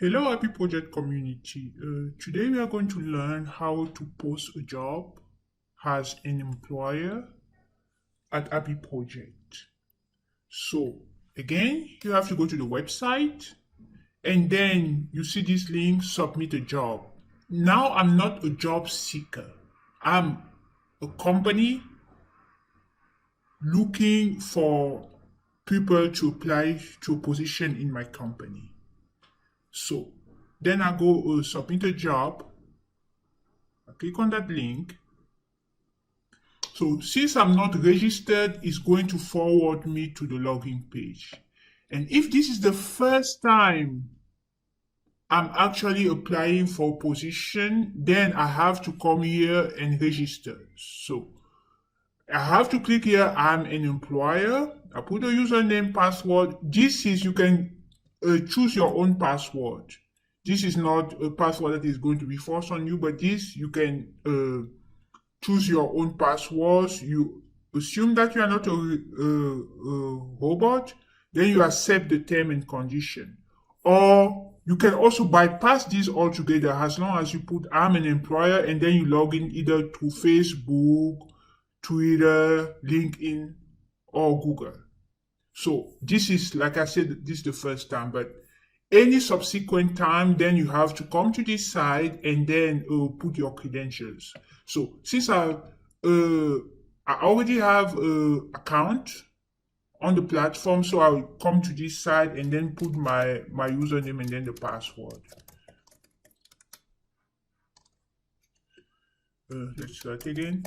Hello, APIE Project community. Today we are going to learn how to post a job as an employer at APIE Project. So again, you have to go to the website and then you see this link, submit a job. Now I'm not a job seeker. I'm a company looking for people to apply to a position in my company. So then I go submit a job. I click on that link. So since I'm not registered, it's going to forward me to the login page. And if this is the first time I'm actually applying for a position, then I have to come here and register. So I have to click here, I'm an employer. I put the username, password. This is, you can choose your own password. This is not a password that is going to be forced on you, but this you can choose your own passwords. You assume that you are not a robot, then you accept the term and condition. Or you can also bypass this altogether as long as you put I'm an employer and then you log in either to Facebook, Twitter, LinkedIn, or Google. So this is, like I said, this is the first time, but any subsequent time, then you have to come to this side and then put your credentials. So since I already have an account on the platform, so I'll come to this side and then put my username and then the password. Let's start again.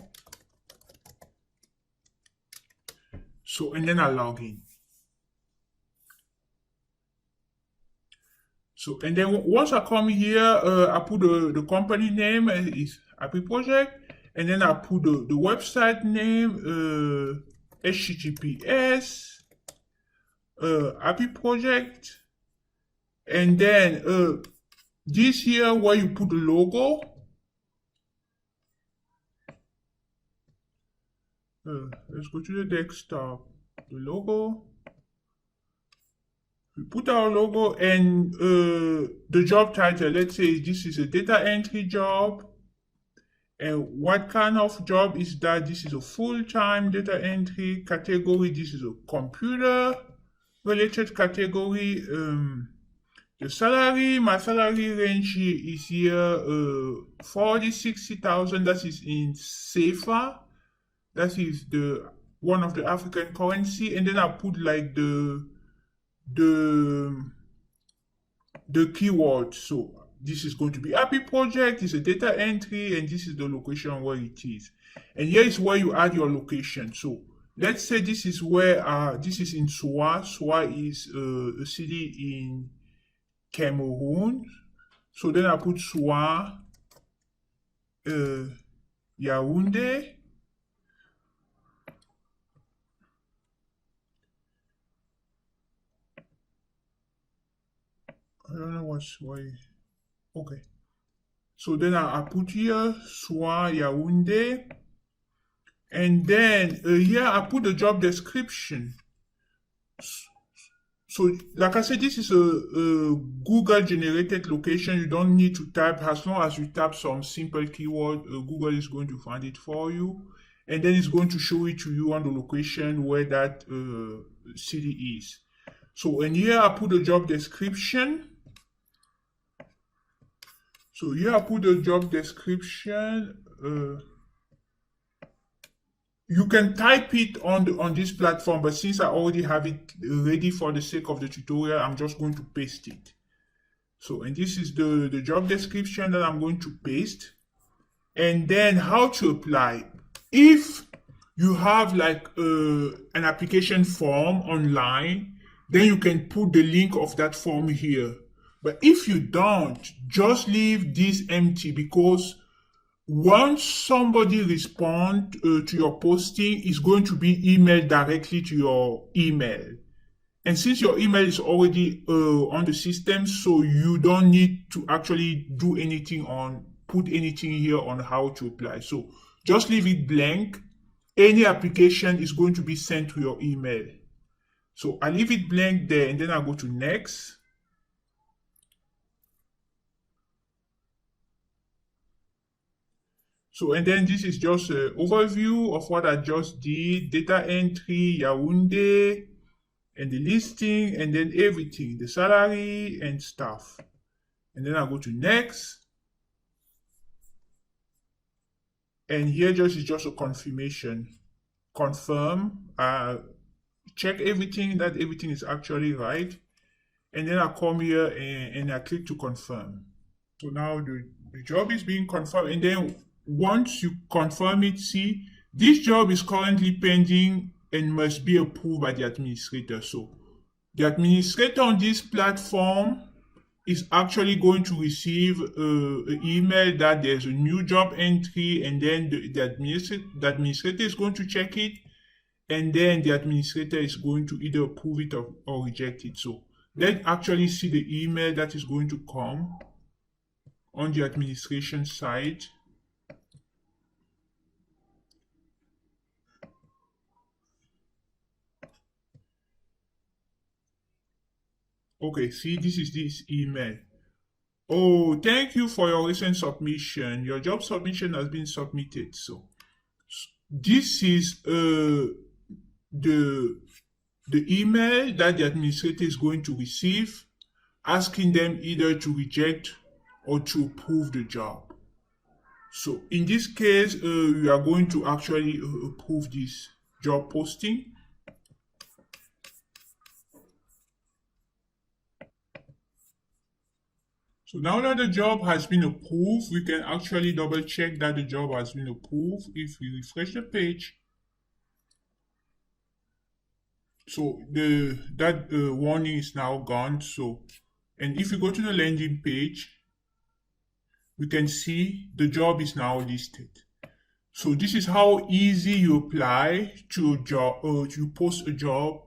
So, and then I log in. So, and then once I come here, I put the company name is APIE Project, and then I put the website name, HTTPS, APIE Project, and then this here where you put the logo. Let's go to the desktop, the logo. We put our logo and the job title. Let's say this is a data entry job. And what kind of job is that? This is a full-time data entry category. This is a computer related category. The salary, my salary range is here 40,000-60,000. That is in CFA. That is the one of the African currency. And then I put like the keyword. So this is going to be APIE Project, it's a data entry, and this is the location where it is. And here is where you add your location. So let's say this is where this is in Soa. Soa is a city in Cameroon. So then I put Soa, Yaoundé. I don't know why. Okay. So then I put here Soa Yaoundé. And then here I put the job description. So like I said, this is a Google generated location. You don't need to type. As long as you type some simple keyword, Google is going to find it for you. And then it's going to show it to you on the location where that city is. So and here I put the job description. So here I put the job description. You can type it on this platform, but since I already have it ready for the sake of the tutorial, I'm just going to paste it. So, and this is the job description that I'm going to paste. And then how to apply. If you have like an application form online, then you can put the link of that form here. But if you don't, just leave this empty, because once somebody responds to your posting, it's going to be emailed directly to your email. And since your email is already on the system, so you don't need to actually do anything put anything here on how to apply. So just leave it blank. Any application is going to be sent to your email. So I leave it blank there, and then I go to next. So, and then this is just an overview of what I just did: data entry, Yaoundé, and the listing, and then everything, the salary and stuff. And then I go to next. And here just is just a confirmation. Confirm, check everything, that everything is actually right. And then I come here and I click to confirm. So now the job is being confirmed. And then once you confirm it, see, this job is currently pending and must be approved by the administrator. So the administrator on this platform is actually going to receive an email that there's a new job entry, and then the administrator is going to check it, and then the administrator is going to either approve it or reject it. So let's actually see the email that is going to come on the administration side. Okay, see, this is this email. Oh, thank you for your recent submission. Your job submission has been submitted. So this is the email that the administrator is going to receive, asking them either to reject or to approve the job. So in this case, we are going to actually approve this job posting. So now that the job has been approved, we can actually double check that the job has been approved if we refresh the page. So that warning is now gone. So, and if you go to the landing page, we can see the job is now listed. So this is how easy you apply to a job, to post a job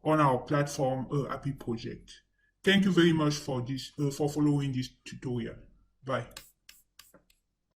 on our platform, APIE project. Thank you very much for this, for following this tutorial. Bye.